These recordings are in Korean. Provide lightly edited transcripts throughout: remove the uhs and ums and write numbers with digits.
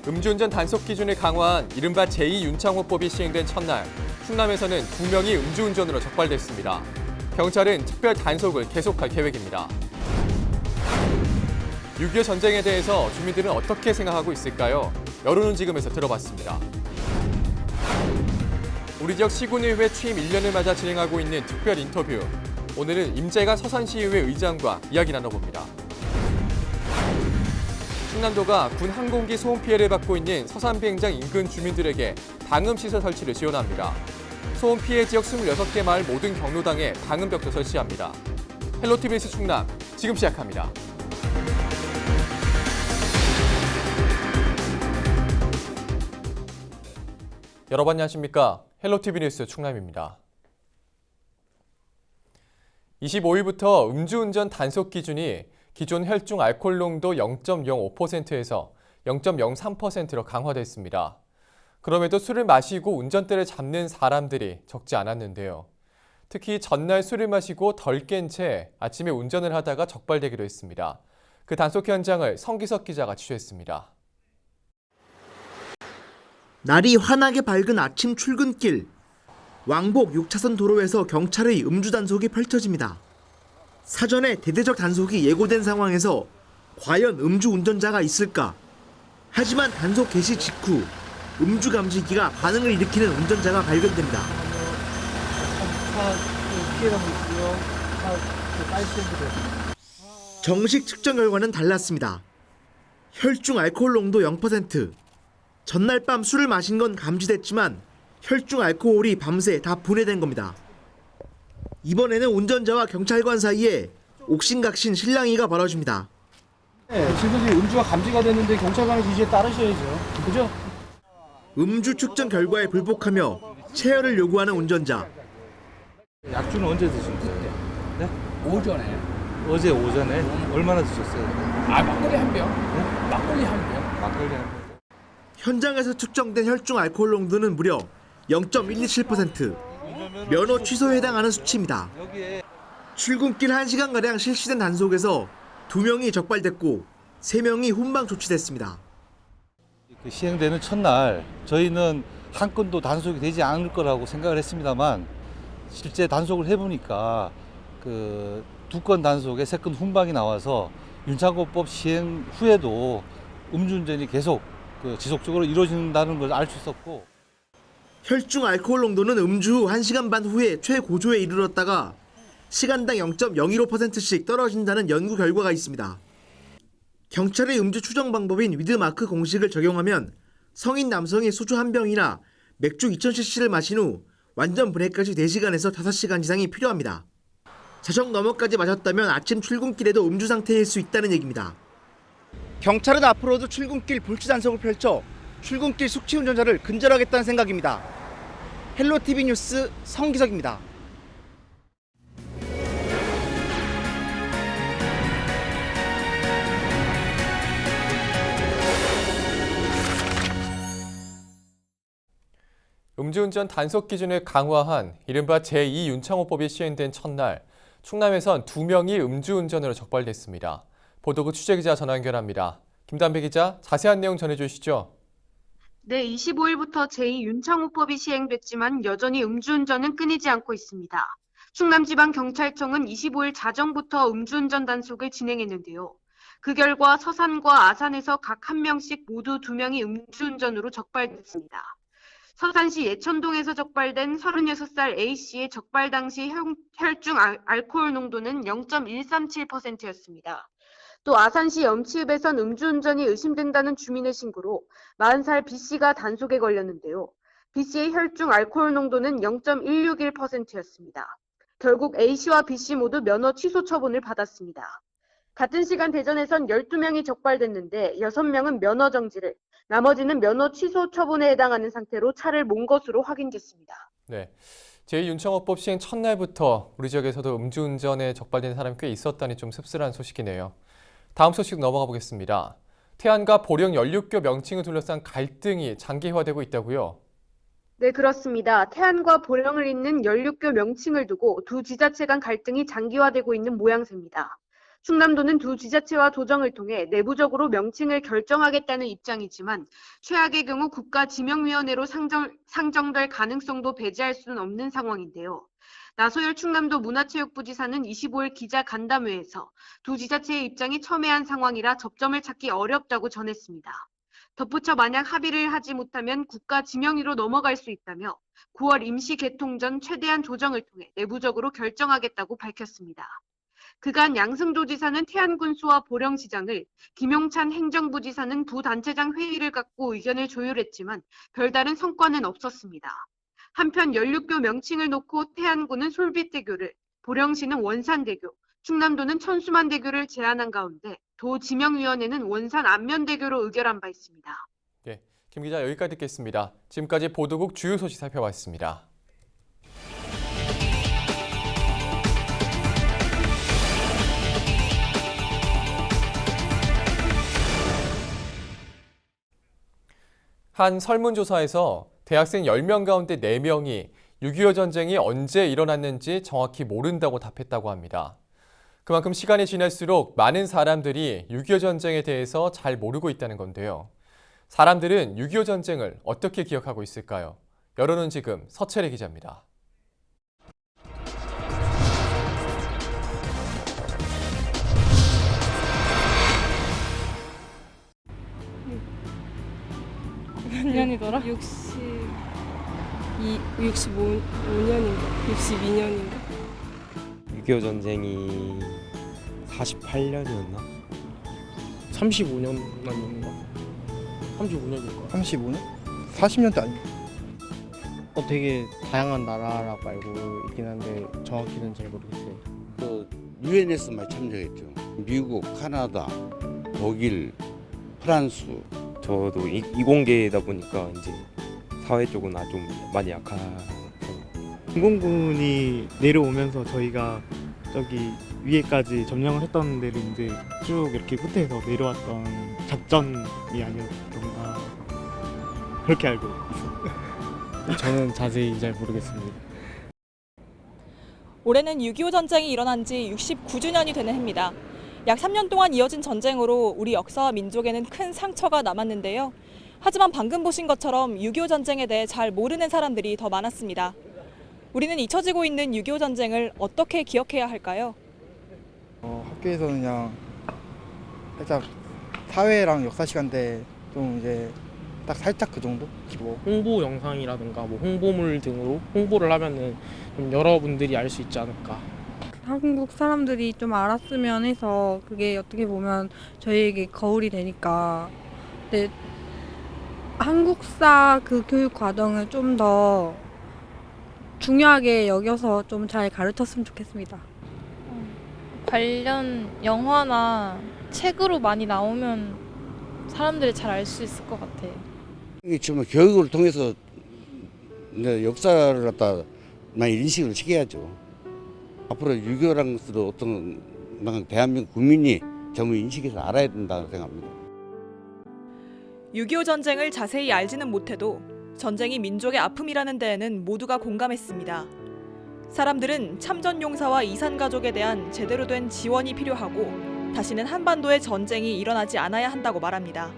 음주운전 단속 기준을 강화한 이른바 제2윤창호법이 시행된 첫날, 충남에서는 2명이 음주운전으로 적발됐습니다. 경찰은 특별 단속을 계속할 계획입니다. 6.25 전쟁에 대해서 주민들은 어떻게 생각하고 있을까요? 여론은 지금에서 들어봤습니다. 우리 지역 시군의회 취임 1년을 맞아 진행하고 있는 특별 인터뷰. 오늘은 임재가 서산시의회 의장과 이야기 나눠봅니다. 충남도가 군 항공기 소음 피해를 받고 있는 서산비행장 인근 주민들에게 방음시설 설치를 지원합니다. 소음 피해 지역 26개 마을 모든 경로당에 방음벽도 설치합니다. 헬로티비 뉴스 충남, 지금 시작합니다. 여러분 안녕하십니까? 헬로티비 뉴스 충남입니다. 25일부터 음주운전 단속 기준이 기존 혈중 알코올 농도 0.05%에서 0.03%로 강화됐습니다. 그럼에도 술을 마시고 운전대를 잡는 사람들이 적지 않았는데요. 특히 전날 술을 마시고 덜 깬 채 아침에 운전을 하다가 적발되기도 했습니다. 그 단속 현장을 성기석 기자가 취재했습니다. 날이 환하게 밝은 아침 출근길. 왕복 6차선 도로에서 경찰의 음주 단속이 펼쳐집니다. 사전에 대대적 단속이 예고된 상황에서 과연 음주 운전자가 있을까? 하지만 단속 개시 직후 음주 감지기가 반응을 일으키는 운전자가 발견됩니다. 정식 측정 결과는 달랐습니다. 혈중 알코올 농도 0%. 전날 밤 술을 마신 건 감지됐지만 혈중 알코올이 밤새 다 분해된 겁니다. 이번에는 운전자와 경찰관 사이에 옥신각신 실랑이가 벌어집니다. 네, 지금 음주가 감지가 됐는데 경찰관의 지시에 따르셔야죠. 그죠? 음주 측정 결과에 불복하며 체열을 요구하는 운전자. 약주는 언제 드신 거예요? 네? 오전에. 어제 오전에 얼마나 드셨어요? 막걸리 한 병. 네? 막걸리 한 병. 막걸리 한 병. 현장에서 측정된 혈중 알코올 농도는 무려 0.127%. 면허 취소에 해당하는 수치입니다. 출근길 1시간가량 실시된 단속에서 2명이 적발됐고 3명이 훈방 조치됐습니다. 시행되는 첫날 저희는 한 건도 단속이 되지 않을 거라고 생각을 했습니다만 실제 단속을 해보니까 그 2건 단속에 3건 훈방이 나와서 윤창호법 시행 후에도 음주운전이 계속 지속적으로 이루어진다는 걸 알 수 있었고, 혈중 알코올 농도는 음주 후 1시간 반 후에 최고조에 이르렀다가 시간당 0.015%씩 떨어진다는 연구 결과가 있습니다. 경찰의 음주 추정 방법인 위드마크 공식을 적용하면 성인 남성이 소주 한 병이나 맥주 2000cc를 마신 후 완전 분해까지 4시간에서 5시간 이상이 필요합니다. 자정 너머까지 마셨다면 아침 출근길에도 음주 상태일 수 있다는 얘기입니다. 경찰은 앞으로도 출근길 불치 단속을 펼쳐 출근길 숙취 운전자를 근절하겠다는 생각입니다. 헬로티비 뉴스 성기석입니다. 음주운전 단속 기준을 강화한 이른바 제2윤창호법이 시행된 첫날, 충남에선 2명이 음주운전으로 적발됐습니다. 보도국 취재기자 전화 연결합니다. 김담배 기자, 자세한 내용 전해주시죠. 네, 25일부터 제2윤창호법이 시행됐지만 여전히 음주운전은 끊이지 않고 있습니다. 충남지방경찰청은 25일 자정부터 음주운전 단속을 진행했는데요. 그 결과 서산과 아산에서 각 1명씩 모두 2명이 음주운전으로 적발됐습니다. 서산시 예천동에서 적발된 36살 A씨의 적발 당시 혈중 알코올 농도는 0.137%였습니다. 또 아산시 염치읍에선 음주운전이 의심된다는 주민의 신고로 40살 B씨가 단속에 걸렸는데요. B씨의 혈중 알코올 농도는 0.161%였습니다. 결국 A씨와 B씨 모두 면허 취소 처분을 받았습니다. 같은 시간 대전에선 12명이 적발됐는데 6명은 면허 정지를, 나머지는 면허 취소 처분에 해당하는 상태로 차를 몬 것으로 확인됐습니다. 네, 제2윤창호법 시행 첫날부터 우리 지역에서도 음주운전에 적발된 사람이 꽤 있었다니 좀 씁쓸한 소식이네요. 다음 소식 넘어가 보겠습니다. 태안과 보령 연륙교 명칭을 둘러싼 갈등이 장기화되고 있다고요? 네, 그렇습니다. 태안과 보령을 잇는 연륙교 명칭을 두고 두 지자체 간 갈등이 장기화되고 있는 모양새입니다. 충남도는 두 지자체와 조정을 통해 내부적으로 명칭을 결정하겠다는 입장이지만 최악의 경우 국가지명위원회로 상정될 가능성도 배제할 수는 없는 상황인데요. 나소열 충남도 문화체육부지사는 25일 기자간담회에서 두 지자체의 입장이 첨예한 상황이라 접점을 찾기 어렵다고 전했습니다. 덧붙여 만약 합의를 하지 못하면 국가지명위로 넘어갈 수 있다며 9월 임시 개통 전 최대한 조정을 통해 내부적으로 결정하겠다고 밝혔습니다. 그간 양승조지사는 태안군수와 보령시장을, 김용찬 행정부지사는 두 단체장 회의를 갖고 의견을 조율했지만 별다른 성과는 없었습니다. 한편 연륙교 명칭을 놓고 태안군은 솔빛대교를, 보령시는 원산대교, 충남도는 천수만대교를 제안한 가운데 도 지명위원회는 원산 안면대교로 의결한 바 있습니다. 네, 김 기자 여기까지 듣겠습니다. 지금까지 보도국 주요 소식 살펴봤습니다. 한 설문조사에서 대학생 10명 가운데 4명이 6.25 전쟁이 언제 일어났는지 정확히 모른다고 답했다고 합니다. 그만큼 시간이 지날수록 많은 사람들이 6.25 전쟁에 대해서 잘 모르고 있다는 건데요. 사람들은 6.25 전쟁을 어떻게 기억하고 있을까요? 여론은 지금 서채래 기자입니다. 몇 년이더라? 65년인가? 62년인가? 6.25 전쟁이 48년이었나? 35년 아닌가? 35년인가? 35년? 40년대 아닌가? 되게 다양한 나라라고 알고 있긴 한데 정확히는 잘 모르겠어요. 그 유엔에서만 참여했죠. 미국, 카나다, 독일, 프랑스. 저도 이공계다 보니까 이제 사회 쪽은 좀 많이 약하서. 공공군이 내려오면서 저희가 저기 위에까지 점령을 했던 데를 이제 쭉 이렇게 후퇴해서 내려왔던 작전이 아니었던가 그렇게 알고 있어요. 저는 자세히 잘 모르겠습니다. 올해는 6.25 전쟁이 일어난 지 69주년이 되는 해입니다. 약 3년 동안 이어진 전쟁으로 우리 역사와 민족에는 큰 상처가 남았는데요. 하지만 방금 보신 것처럼 6.25 전쟁에 대해 잘 모르는 사람들이 더 많았습니다. 우리는 잊혀지고 있는 6.25 전쟁을 어떻게 기억해야 할까요? 학교에서는 그냥 살짝 사회랑 역사 시간 때 좀 이제 딱 살짝 그 정도? 뭐 홍보 영상이라든가 뭐 홍보물 등으로 홍보를 하면은 좀 여러분들이 알 수 있지 않을까. 한국 사람들이 좀 알았으면 해서 그게 어떻게 보면 저희에게 거울이 되니까. 근데 한국사 그 교육 과정을 좀 더 중요하게 여겨서 좀 잘 가르쳤으면 좋겠습니다. 관련 영화나 책으로 많이 나오면 사람들이 잘 알 수 있을 것 같아요. 이게 정말 교육을 통해서 역사를 갖다 많이 인식을 시켜야죠. 앞으로 6.25라는 것도 어떤 대한민국 국민이 전부 인식해서 알아야 된다고 생각합니다. 6.25 전쟁을 자세히 알지는 못해도 전쟁이 민족의 아픔이라는 데에는 모두가 공감했습니다. 사람들은 참전 용사와 이산 가족에 대한 제대로 된 지원이 필요하고 다시는 한반도에 전쟁이 일어나지 않아야 한다고 말합니다.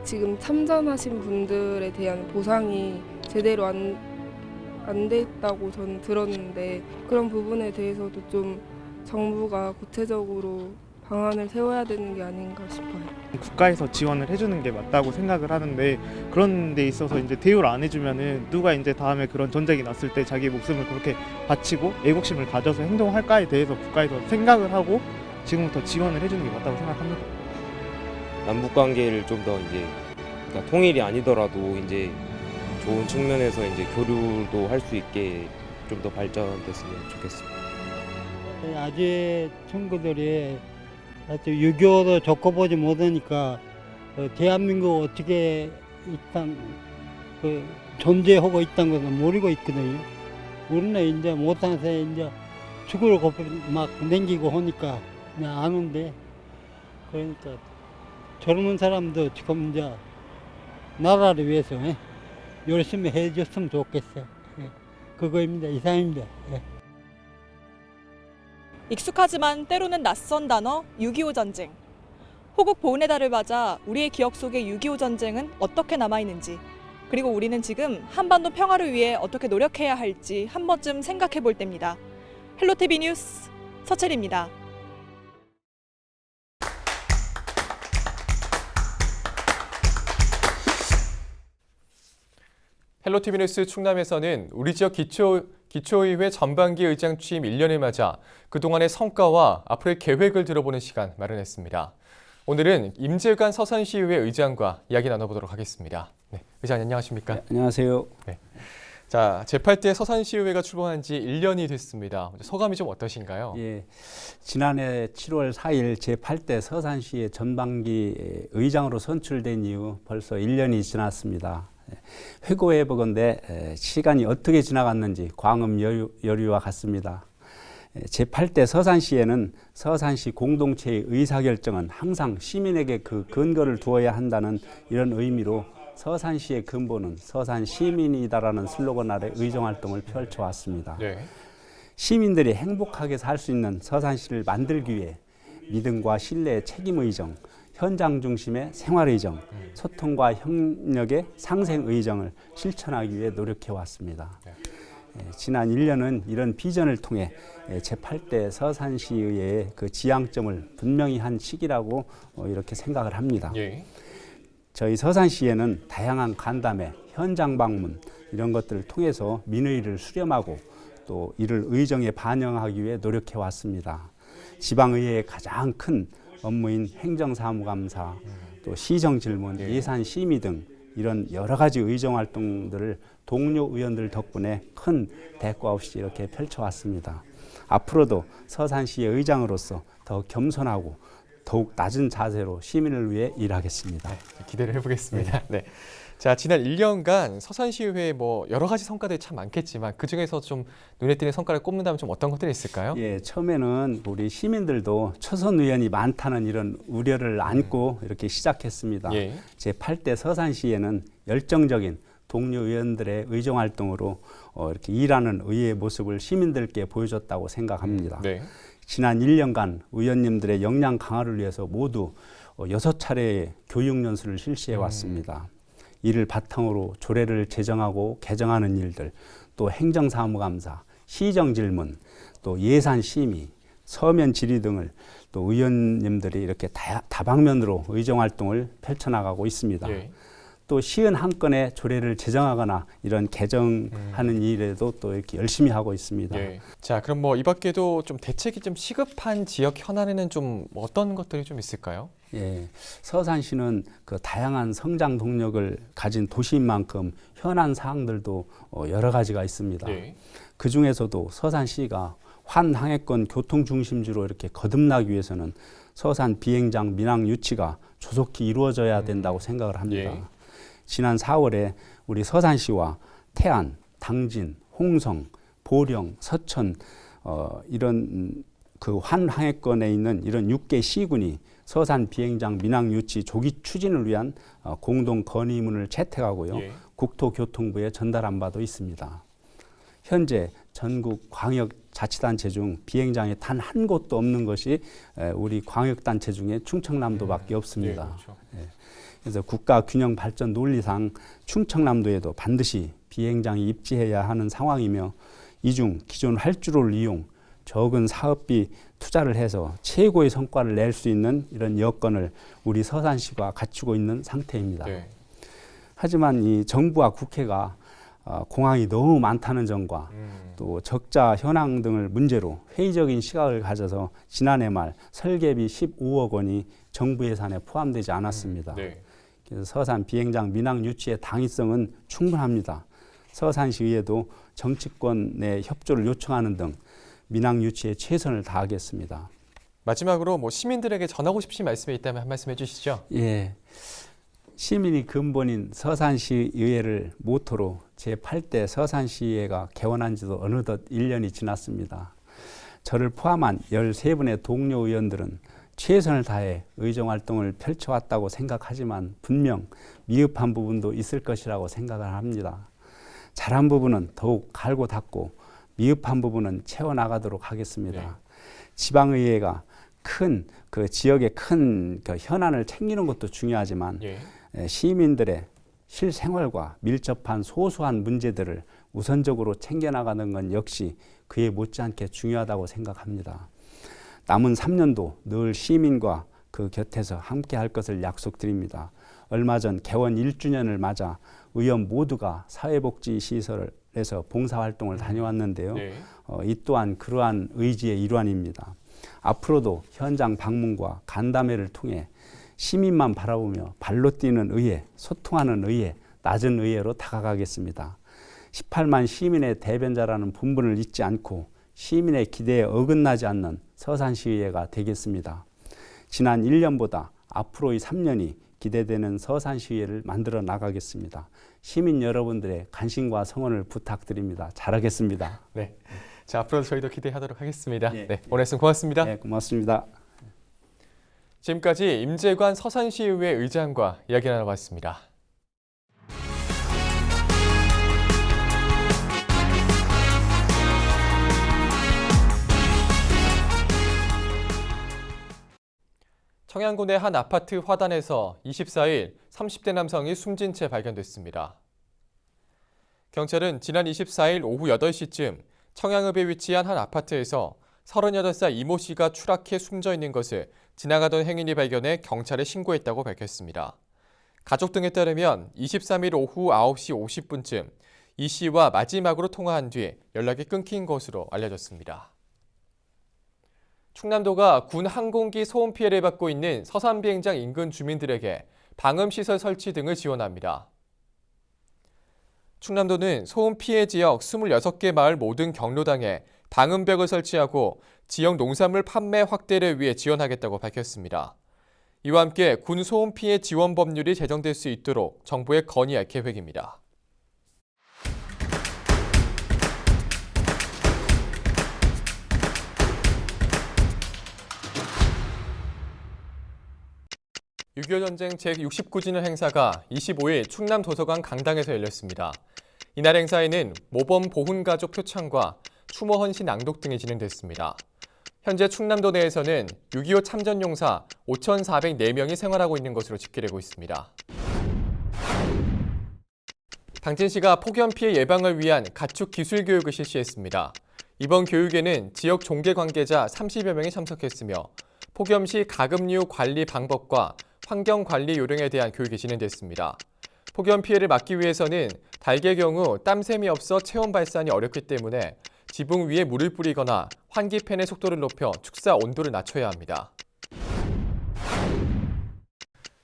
지금 참전하신 분들에 대한 보상이 제대로 안 됐다고 저는 들었는데 그런 부분에 대해서도 좀 정부가 구체적으로 방안을 세워야 되는 게 아닌가 싶어요. 국가에서 지원을 해주는 게 맞다고 생각을 하는데 그런 데 있어서 이제 대우를 안 해주면은 누가 이제 다음에 그런 전쟁이 났을 때 자기 목숨을 그렇게 바치고 애국심을 가져서 행동할까에 대해서 국가에서 생각을 하고 지금부터 지원을 해주는 게 맞다고 생각합니다. 남북 관계를 좀 더 이제 그러니까 통일이 아니더라도 이제 좋은 측면에서 이제 교류도 할 수 있게 좀 더 발전됐으면 좋겠습니다. 아직 친구들이 6.25도 겪어보지 못하니까 대한민국 어떻게 일단 존재하고 있다는 것을 모르고 있거든요. 우리는 이제 못해서 이제 죽으러 막 냉기고 하니까 그냥 아는데 그러니까 젊은 사람도 지금 이제 나라를 위해서 열심히 해줬으면 좋겠어요. 그거입니다. 이상입니다. 익숙하지만 때로는 낯선 단어 6.25 전쟁. 호국 보훈의 달을 맞아 우리의 기억 속의 6.25 전쟁은 어떻게 남아있는지, 그리고 우리는 지금 한반도 평화를 위해 어떻게 노력해야 할지 한 번쯤 생각해 볼 때입니다. 헬로티비 뉴스 서채리입니다. 헬로티비 뉴스 충남에서는 우리 지역 기초의회 전반기 의장 취임 1년을 맞아 그동안의 성과와 앞으로의 계획을 들어보는 시간 마련했습니다. 오늘은 임재관 서산시의회 의장과 이야기 나눠보도록 하겠습니다. 네, 의장 안녕하십니까? 네, 안녕하세요. 네. 자, 제8대 서산시의회가 출범한 지 1년이 됐습니다. 소감이 좀 어떠신가요? 예, 지난해 7월 4일 제8대 서산시의 전반기 의장으로 선출된 이후 벌써 1년이 지났습니다. 회고해 보건대 시간이 어떻게 지나갔는지 광음 여류와 같습니다. 제8대 서산시에는 서산시 공동체의 의사결정은 항상 시민에게 그 근거를 두어야 한다는 이런 의미로 서산시의 근본은 서산 시민이다라는 슬로건 아래 의정활동을 펼쳐왔습니다. 네. 시민들이 행복하게 살 수 있는 서산시를 만들기 위해 믿음과 신뢰의 책임의정, 현장 중심의 생활의정, 소통과 협력의 상생의정을 실천하기 위해 노력해왔습니다. 지난 1년은 이런 비전을 통해 제8대 서산시의회의 그 지향점을 분명히 한 시기라고 이렇게 생각을 합니다. 예. 저희 서산시에는 다양한 간담회, 현장 방문 이런 것들을 통해서 민의를 수렴하고 또 이를 의정에 반영하기 위해 노력해 왔습니다. 지방의회의 가장 큰 업무인 행정사무감사, 또 시정질문, 예산심의 등 이런 여러 가지 의정활동들을 동료 의원들 덕분에 큰 대가 없이 이렇게 펼쳐왔습니다. 앞으로도 서산시의 의장으로서 더 겸손하고 더욱 낮은 자세로 시민을 위해 일하겠습니다. 네, 기대를 해보겠습니다. 네. 자, 지난 1년간 서산시의회 여러 가지 성과들이 참 많겠지만 그 중에서 좀 눈에 띄는 성과를 꼽는다면 좀 어떤 것들이 있을까요? 예, 처음에는 우리 시민들도 초선 의원이 많다는 이런 우려를 안고 이렇게 시작했습니다. 예. 제8대 서산시에는 열정적인 동료 의원들의 의정 활동으로 이렇게 일하는 의회의 모습을 시민들께 보여줬다고 생각합니다. 네. 지난 1년간 의원님들의 역량 강화를 위해서 모두 6차례의 교육 연수를 실시해 왔습니다. 이를 바탕으로 조례를 제정하고 개정하는 일들, 또 행정사무감사, 시정질문, 또 예산심의, 서면 질의 등을 또 의원님들이 이렇게 다방면으로 의정활동을 펼쳐나가고 있습니다. 예. 또 51건의 조례를 제정하거나 이런 개정하는 일에도 또 이렇게 열심히 하고 있습니다. 예. 자, 그럼 이 밖에도 좀 대책이 좀 시급한 지역 현안에는 좀 어떤 것들이 좀 있을까요? 예, 서산시는 그 다양한 성장 동력을 가진 도시인 만큼 현안 사항들도 여러 가지가 있습니다. 예. 그 중에서도 서산시가 환항해권 교통 중심지로 이렇게 거듭나기 위해서는 서산 비행장 민항 유치가 조속히 이루어져야 된다고 생각을 합니다. 예. 지난 4월에 우리 서산시와 태안, 당진, 홍성, 보령, 서천 이런 그 환항해권에 있는 이런 6개 시군이 서산 비행장 민항 유치 조기 추진을 위한 공동 건의문을 채택하고요. 예. 국토교통부에 전달한 바도 있습니다. 현재 전국 광역자치단체 중 비행장이 단 한 곳도 없는 것이 우리 광역단체 중에 충청남도밖에 없습니다. 예, 그렇죠. 그래서 국가균형 발전 논리상 충청남도에도 반드시 비행장이 입지해야 하는 상황이며 이중 기존 활주로를 이용 적은 사업비 투자를 해서 최고의 성과를 낼 수 있는 이런 여건을 우리 서산시가 갖추고 있는 상태입니다. 네. 하지만 이 정부와 국회가 공항이 너무 많다는 점과 또 적자 현황 등을 문제로 회의적인 시각을 가져서 지난해 말 설계비 15억 원이 정부 예산에 포함되지 않았습니다. 네. 그래서 서산 비행장 민항 유치의 당위성은 충분합니다. 서산시의회도 정치권의 협조를 요청하는 등 민항 유치에 최선을 다하겠습니다. 마지막으로 시민들에게 전하고 싶으신 말씀이 있다면 한 말씀 해주시죠. 예, 시민이 근본인 서산시의회를 모토로 제8대 서산시의회가 개원한 지도 어느덧 1년이 지났습니다. 저를 포함한 13분의 동료 의원들은 최선을 다해 의정활동을 펼쳐왔다고 생각하지만 분명 미흡한 부분도 있을 것이라고 생각을 합니다. 잘한 부분은 더욱 갈고 닦고 미흡한 부분은 채워나가도록 하겠습니다. 지방의회가 큰 그 지역의 큰 그 현안을 챙기는 것도 중요하지만 시민들의 실생활과 밀접한 소소한 문제들을 우선적으로 챙겨나가는 건 역시 그에 못지않게 중요하다고 생각합니다. 남은 3년도 늘 시민과 그 곁에서 함께 할 것을 약속드립니다. 얼마 전 개원 1주년을 맞아 의원 모두가 사회복지시설에서 봉사활동을 다녀왔는데요. 이 또한 그러한 의지의 일환입니다. 앞으로도 현장 방문과 간담회를 통해 시민만 바라보며 발로 뛰는 의회, 소통하는 의회, 낮은 의회로 다가가겠습니다. 18만 시민의 대변자라는 분분을 잊지 않고 시민의 기대에 어긋나지 않는 서산시의회가 되겠습니다. 지난 1년보다 앞으로의 3년이 기대되는 서산시의회를 만들어 나가겠습니다. 시민 여러분들의 관심과 성원을 부탁드립니다. 잘하겠습니다. 네. 자, 앞으로도 저희도 기대하도록 하겠습니다. 네, 오늘 말씀 고맙습니다. 네, 고맙습니다. 지금까지 임재관 서산시의회 의장과 이야기 나눠봤습니다. 청양군의 한 아파트 화단에서 24일 30대 남성이 숨진 채 발견됐습니다. 경찰은 지난 24일 오후 8시쯤 청양읍에 위치한 한 아파트에서 38살 이모 씨가 추락해 숨져 있는 것을 지나가던 행인이 발견해 경찰에 신고했다고 밝혔습니다. 가족 등에 따르면 23일 오후 9시 50분쯤 이 씨와 마지막으로 통화한 뒤 연락이 끊긴 것으로 알려졌습니다. 충남도가 군 항공기 소음 피해를 받고 있는 서산 비행장 인근 주민들에게 방음시설 설치 등을 지원합니다. 충남도는 소음 피해 지역 26개 마을 모든 경로당에 방음벽을 설치하고 지역 농산물 판매 확대를 위해 지원하겠다고 밝혔습니다. 이와 함께 군 소음 피해 지원 법률이 제정될 수 있도록 정부에 건의할 계획입니다. (6.25) 전쟁 제69주년 행사가 25일 충남 도서관 강당에서 열렸습니다. 이날 행사에는 모범 보훈가족 표창과 추모 헌신 낭독 등이 진행됐습니다. 현재 충남도 내에서는 6.25 참전용사 5,404명이 생활하고 있는 것으로 집계되고 있습니다. 당진시가 폭염 피해 예방을 위한 가축 기술 교육을 실시했습니다. 이번 교육에는 지역 종계 관계자 30여 명이 참석했으며 폭염 시 가금류 관리 방법과 환경 관리 요령에 대한 교육이 진행됐습니다. 폭염 피해를 막기 위해서는 닭의 경우 땀샘이 없어 체온 발산이 어렵기 때문에 지붕 위에 물을 뿌리거나 환기팬의 속도를 높여 축사 온도를 낮춰야 합니다.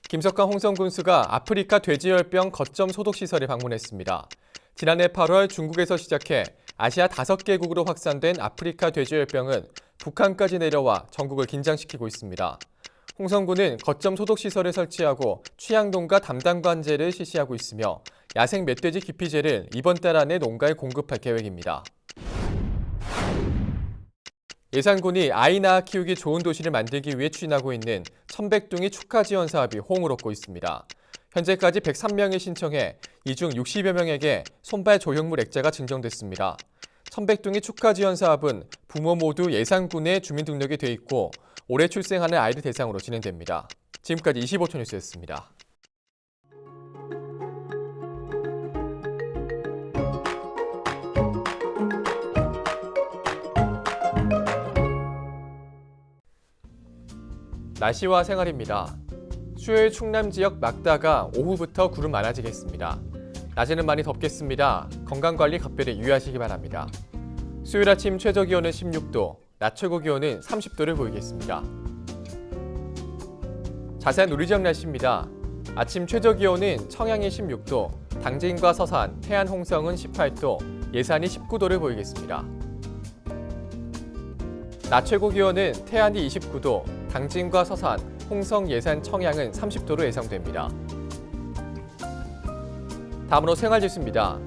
김석환 홍성 군수가 아프리카 돼지열병 거점 소독시설에 방문했습니다. 지난해 8월 중국에서 시작해 아시아 5개국으로 확산된 아프리카 돼지열병은 북한까지 내려와 전국을 긴장시키고 있습니다. 홍성군은 거점 소독시설을 설치하고 취향동과 담당관제를 실시하고 있으며 야생 멧돼지 기피제를 이번 달 안에 농가에 공급할 계획입니다. 예산군이 아이 낳아 키우기 좋은 도시를 만들기 위해 추진하고 있는 천백둥이 축하 지원 사업이 호응을 얻고 있습니다. 현재까지 103명이 신청해 이 중 60여 명에게 손발 조형물 액자가 증정됐습니다. 천백둥이 축하 지원 사업은 부모 모두 예산군에 주민등록이 돼 있고 올해 출생하는 아이를 대상으로 진행됩니다. 지금까지 25초 뉴스였습니다. 날씨와 생활입니다. 수요일 충남 지역 막다가 오후부터 구름 많아지겠습니다. 낮에는 많이 덥겠습니다. 건강관리 각별히 유의하시기 바랍니다. 수요일 아침 최저기온은 16도, 낮 최고기온은 30도를 보이겠습니다. 자세한 우리 지역 날씨입니다. 아침 최저기온은 청양이 16도, 당진과 서산, 태안 홍성은 18도, 예산이 19도를 보이겠습니다. 낮 최고기온은 태안이 29도, 당진과 서산, 홍성, 예산, 청양은 30도로 예상됩니다. 다음으로 생활지수입니다.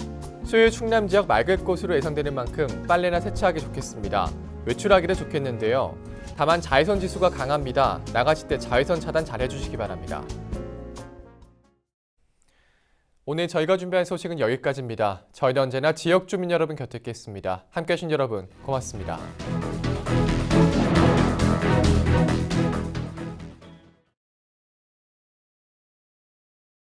수요일 충남 지역 맑을 것으로 예상되는 만큼 빨래나 세차하기 좋겠습니다. 외출하기도 좋겠는데요. 다만 자외선 지수가 강합니다. 나가실 때 자외선 차단 잘 해주시기 바랍니다. 오늘 저희가 준비한 소식은 여기까지입니다. 저희는 언제나 지역 주민 여러분 곁에 있겠습니다. 함께해 주신 여러분 고맙습니다.